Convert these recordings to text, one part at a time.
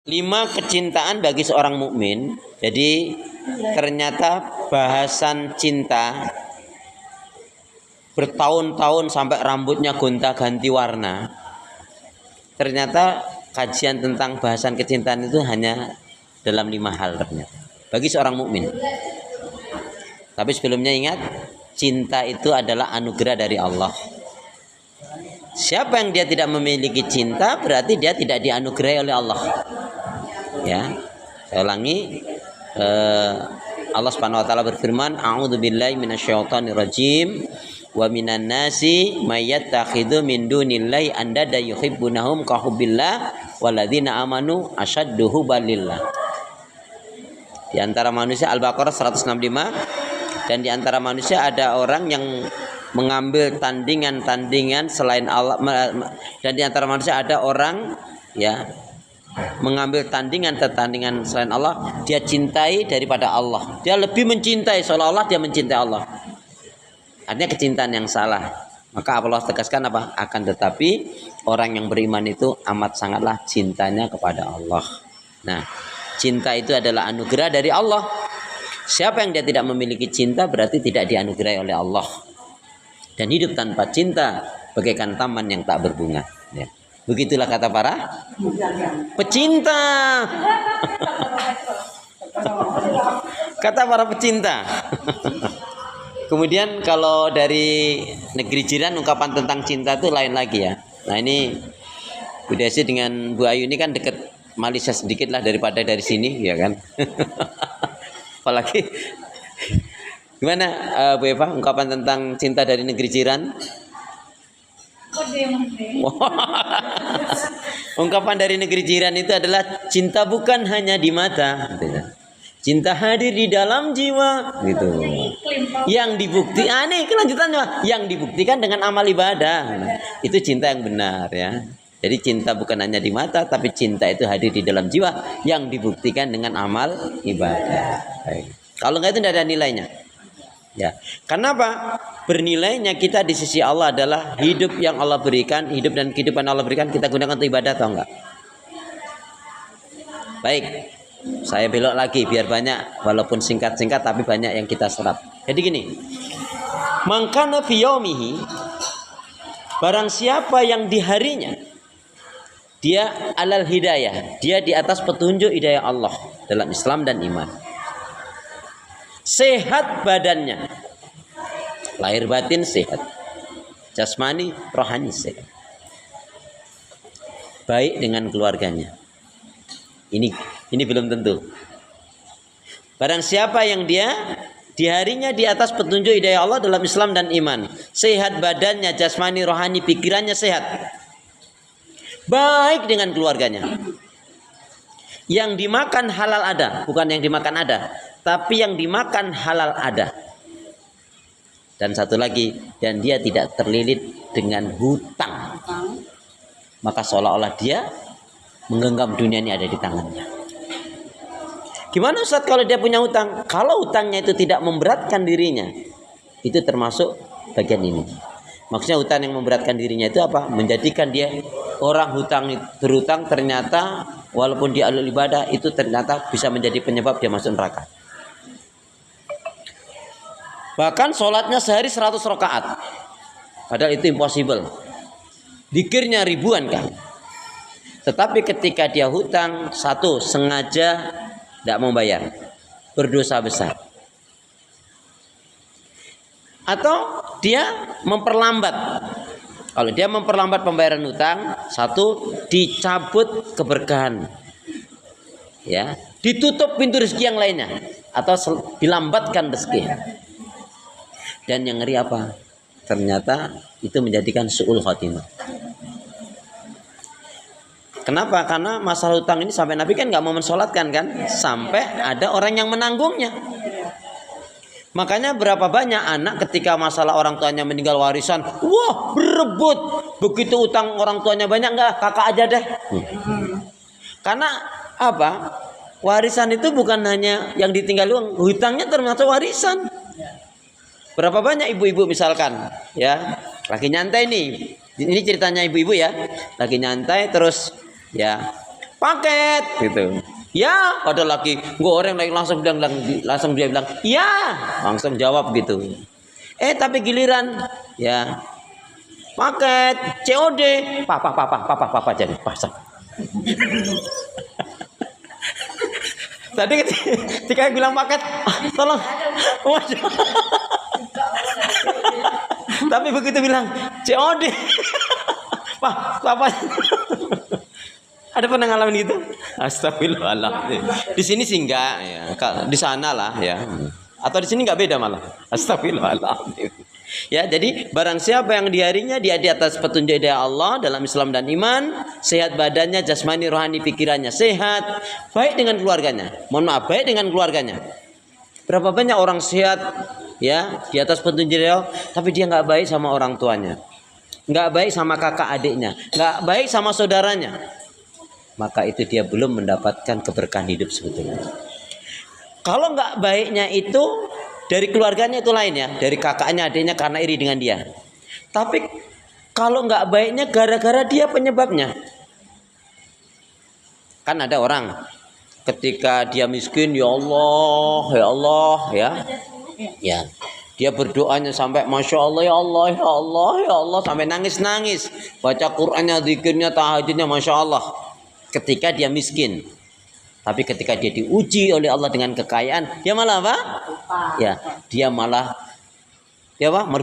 5 kecintaan bagi seorang mukmin. Jadi ternyata bahasan cinta bertahun-tahun sampai rambutnya gonta-ganti warna. Ternyata kajian tentang bahasan kecintaan itu hanya dalam 5 hal ternyata bagi seorang mukmin. Tapi sebelumnya ingat, cinta itu adalah anugerah dari Allah. Siapa yang dia tidak memiliki cinta berarti dia tidak dianugerahi oleh Allah. Ya, saya ulangi. Allah Subhanahu wa taala berfirman, "A'udzubillahi minasyaitonirrajim. Wa minan nasi may yattakhidhu min dunillahi andada yuhibbunahum ka hubbillah walladzina amanu asyaddu hubbalillah." Di antara manusia, Al-Baqarah 165, dan di antara manusia ada orang yang mengambil tandingan-tandingan selain Allah, dan di antara manusia ada orang ya mengambil tandingan selain Allah, dia cintai daripada Allah. Dia lebih mencintai, seolah-olah dia mencintai Allah. Artinya kecintaan yang salah. Maka Allah tegaskan apa? Akan tetapi orang yang beriman itu amat sangatlah cintanya kepada Allah. Nah, cinta itu adalah anugerah dari Allah. Siapa yang dia tidak memiliki cinta berarti tidak dianugerahi oleh Allah. Dan hidup tanpa cinta bagaikan taman yang tak berbunga. Ya. Begitulah kata para pecinta. Kata para pecinta. Kemudian kalau dari negeri jiran ungkapan tentang cinta itu lain lagi ya. Nah ini Bu Desi dengan Bu Ayu ini kan dekat Malaysia sedikit lah daripada dari sini ya kan. Apalagi gimana Bu Eva ungkapan tentang cinta dari negeri jiran? Ungkapan dari negeri jiran itu adalah cinta bukan hanya di mata, cinta hadir di dalam jiwa, gitu. Yang dibuktikan, kelanjutannya, yang dibuktikan dengan amal ibadah, itu cinta yang benar ya. Jadi cinta bukan hanya di mata, tapi cinta itu hadir di dalam jiwa, yang dibuktikan dengan amal ibadah. Baik. Kalau enggak itu tidak ada nilainya. Ya, kenapa? Bernilainya kita di sisi Allah adalah hidup yang Allah berikan, hidup dan kehidupan Allah berikan kita gunakan untuk ibadah atau enggak? Baik, saya belok lagi biar banyak, walaupun singkat-singkat tapi banyak yang kita serap. Jadi gini, mangkana fi yaumihi, barang siapa yang di harinya dia alal hidayah, dia di atas petunjuk hidayah Allah dalam Islam dan iman. Sehat badannya, lahir batin sehat, jasmani rohani sehat, baik dengan keluarganya. Ini belum tentu. Barang siapa yang dia di harinya di atas petunjuk hidayah Allah dalam Islam dan iman, sehat badannya, jasmani rohani, pikirannya sehat, baik dengan keluarganya. Yang dimakan halal ada, bukan yang dimakan ada, tapi yang dimakan halal ada. Dan satu lagi, dan dia tidak terlilit dengan hutang. Maka seolah-olah dia menggenggam dunia ini ada di tangannya. Gimana Ustaz kalau dia punya hutang? Kalau hutangnya itu tidak memberatkan dirinya, itu termasuk bagian ini. Maksudnya hutang yang memberatkan dirinya itu apa? Menjadikan dia orang berhutang ternyata walaupun dia ahli ibadah itu ternyata bisa menjadi penyebab dia masuk neraka. Bahkan sholatnya sehari 100 rakaat. Padahal itu impossible. Zikirnya ribuan kan. Tetapi ketika dia hutang, satu, sengaja tidak mau bayar, berdosa besar. Atau dia memperlambat. Kalau dia memperlambat pembayaran hutang, satu, dicabut keberkahan. Ya, ditutup pintu rezeki yang lainnya atau dilambatkan rezeki. Dan yang ngeri apa? Ternyata itu menjadikan su'ul khotimah. Kenapa? Karena masalah hutang ini sampai Nabi kan nggak mau mensolatkan kan, sampai ada orang yang menanggungnya. Makanya berapa banyak anak ketika masalah orang tuanya meninggal warisan, wah berebut. Begitu utang orang tuanya banyak, enggak, kakak aja deh. Karena apa? Warisan itu bukan hanya yang ditinggal uang, hutangnya termasuk warisan. Berapa banyak ibu-ibu misalkan, ya, lagi nyantai nih. Ini ceritanya ibu-ibu ya, lagi nyantai terus ya paket gitu. Ya, ada lagi goreng lagi langsung dia bilang, "Ya." Langsung jawab gitu. Tapi giliran ya paket COD, papa jadi pasang. Tadi ketika bilang paket, tolong. Tapi begitu bilang COD, papa. Ada pernah ngalamin gitu? Astagfirullahaladzim. Di sini sih enggak ya. Di sana lah ya. Atau di sini enggak beda malah. Astagfirullahaladzim. Ya, jadi barang siapa yang di harinya dia di atas petunjuk dari Allah dalam Islam dan iman, sehat badannya, jasmani, rohani, pikirannya sehat, baik dengan keluarganya. Mohon maaf, baik dengan keluarganya. Berapa banyak orang sehat ya di atas petunjuk dari Allah, tapi dia enggak baik sama orang tuanya, enggak baik sama kakak adiknya, enggak baik sama saudaranya. Maka itu dia belum mendapatkan keberkahan hidup sebetulnya. Kalau enggak baiknya itu dari keluarganya itu lain ya, dari kakaknya, adiknya karena iri dengan dia. Tapi kalau enggak baiknya gara-gara dia penyebabnya. Kan ada orang ketika dia miskin, ya Allah ya. Ya. Dia berdoanya sampai Masya Allah, ya Allah, ya Allah, ya Allah, sampai nangis-nangis. Baca Qur'annya, zikirnya, tahajudnya, Masya Allah. Ketika dia miskin. Tapi ketika dia diuji oleh Allah dengan kekayaan, dia malah apa? Ya, dia malah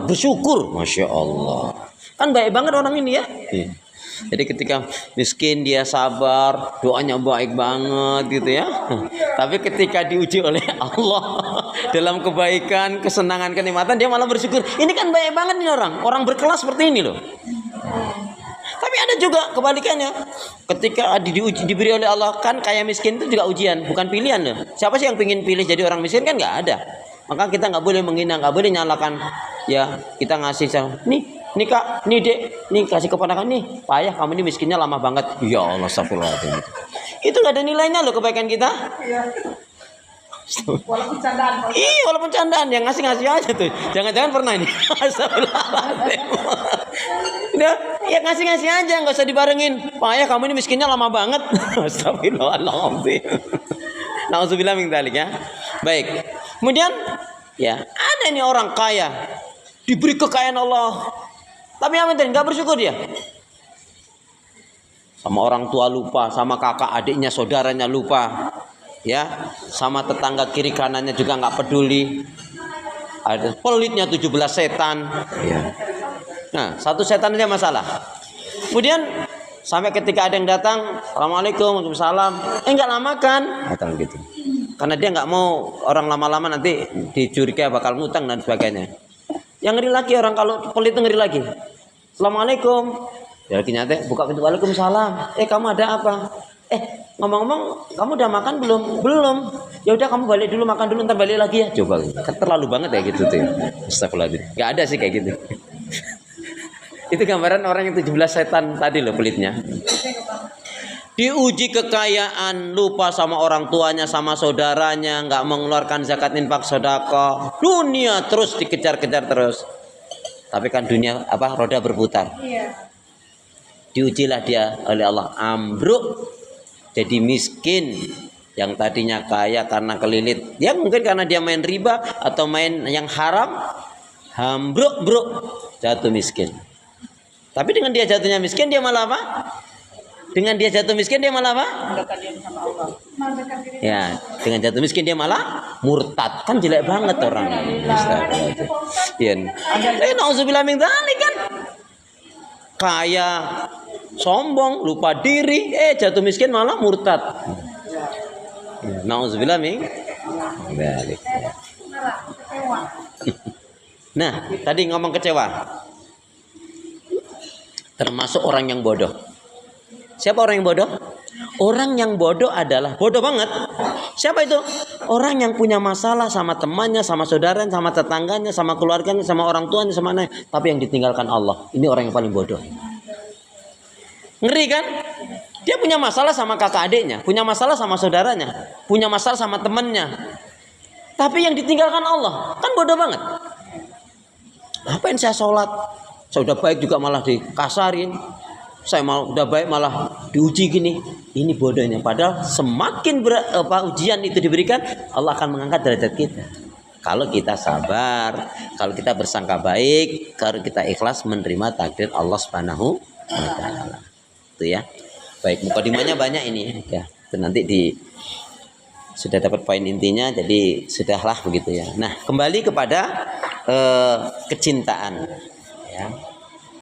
bersyukur, Masya Allah. Kan baik banget orang ini ya. Jadi ketika miskin dia sabar, doanya baik banget gitu ya. Tapi ketika diuji oleh Allah dalam kebaikan, kesenangan, kenikmatan, dia malah bersyukur. Ini kan baik banget nih orang berkelas seperti ini loh. Tapi ada juga kebalikannya. Ketika diuji, diberi oleh Allah, kan kaya miskin itu juga ujian, bukan pilihan loh. Siapa sih yang ingin pilih jadi orang miskin? Kan nggak ada. Maka kita nggak boleh menghina, nggak boleh nyalakan. Ya kita ngasih nih kak, nih dek, nih kasih keponakan nih. Payah kamu ini miskinnya lama banget. Ya Allah, astagfirullahaladzim. Itu nggak ada nilainya loh kebaikan kita. Walaupun candaan. Iya, walaupun candaan yang ngasih aja tuh. Jangan-jangan pernah ini. Astagfirullahaladzim. Ya ngasih aja, nggak usah dibarengin. Payah kamu ini miskinnya lama banget. Astagfirullahaladzim. Nauzubillah min dzalik ya. Baik. Kemudian ya ada nih orang kaya, diberi kekayaan Allah, tapi yang penting nggak bersyukur dia. Sama orang tua lupa, sama kakak adiknya, saudaranya lupa. Ya, sama tetangga kiri kanannya juga nggak peduli. Ada pelitnya 17 setan. Ya. Nah, satu setan aja masalah. Kemudian sampai ketika ada yang datang, Assalamualaikum, Waalaikumsalam. Nggak lama kan? Datang gitu. Karena dia nggak mau orang lama-lama nanti dicurigai bakal ngutang dan sebagainya. Yang ngeri lagi orang kalau pelit itu ngeri lagi. Assalamualaikum. Ya nyata buka pintu, Waalaikumsalam. Kamu ada apa? Ngomong-ngomong, kamu udah makan belum? Belum. Ya udah kamu balik dulu, makan dulu, ntar balik lagi ya. Coba, kan terlalu banget ya gitu tuh. Astagfirullahaladzim. Gak ada sih kayak gitu. Itu gambaran orang yang 17 setan tadi loh pelitnya. Diuji kekayaan, lupa sama orang tuanya, sama saudaranya, nggak mengeluarkan zakat, infak, sedekah. Dunia terus dikejar-kejar terus. Tapi kan dunia roda berputar. Diujilah dia oleh Allah, ambruk. Jadi miskin, yang tadinya kaya karena kelilit, dia mungkin karena dia main riba atau main yang haram, ambruk jatuh miskin. Tapi dengan dia jatuhnya miskin, dia malah apa? Dengan dia jatuh miskin, dia malah apa? Ya, dengan jatuh miskin dia malah murtad. Kan jelek banget orang. Nauzubillah min dzalik kan. Kaya, sombong, lupa diri, jatuh miskin malah murtad. Nauzubillah min dzalik. Nah, tadi ngomong kecewa. Termasuk orang yang bodoh. Siapa orang yang bodoh? Orang yang bodoh adalah bodoh banget. Siapa itu? Orang yang punya masalah sama temannya, sama saudaranya, sama tetangganya, sama keluarganya, sama orang tuanya, sama anaknya, tapi yang ditinggalkan Allah. Ini orang yang paling bodoh. Ngeri kan? Dia punya masalah sama kakak adiknya, punya masalah sama saudaranya, punya masalah sama temannya, tapi yang ditinggalkan Allah. Kan bodoh banget. Ngapain saya sholat? Saya udah baik juga malah dikasarin. saya mau udah baik malah diuji gini. Ini bodohnya. Padahal semakin ujian itu diberikan, Allah akan mengangkat derajat kita. Kalau kita sabar, kalau kita bersangka baik, kalau kita ikhlas menerima takdir Allah Subhanahu wa taala. Itu ya. Baik, mukadimahnya banyak ini ya. Itu nanti sudah dapat poin intinya, jadi sudahlah begitu ya. Nah, kembali kepada kecintaan ya.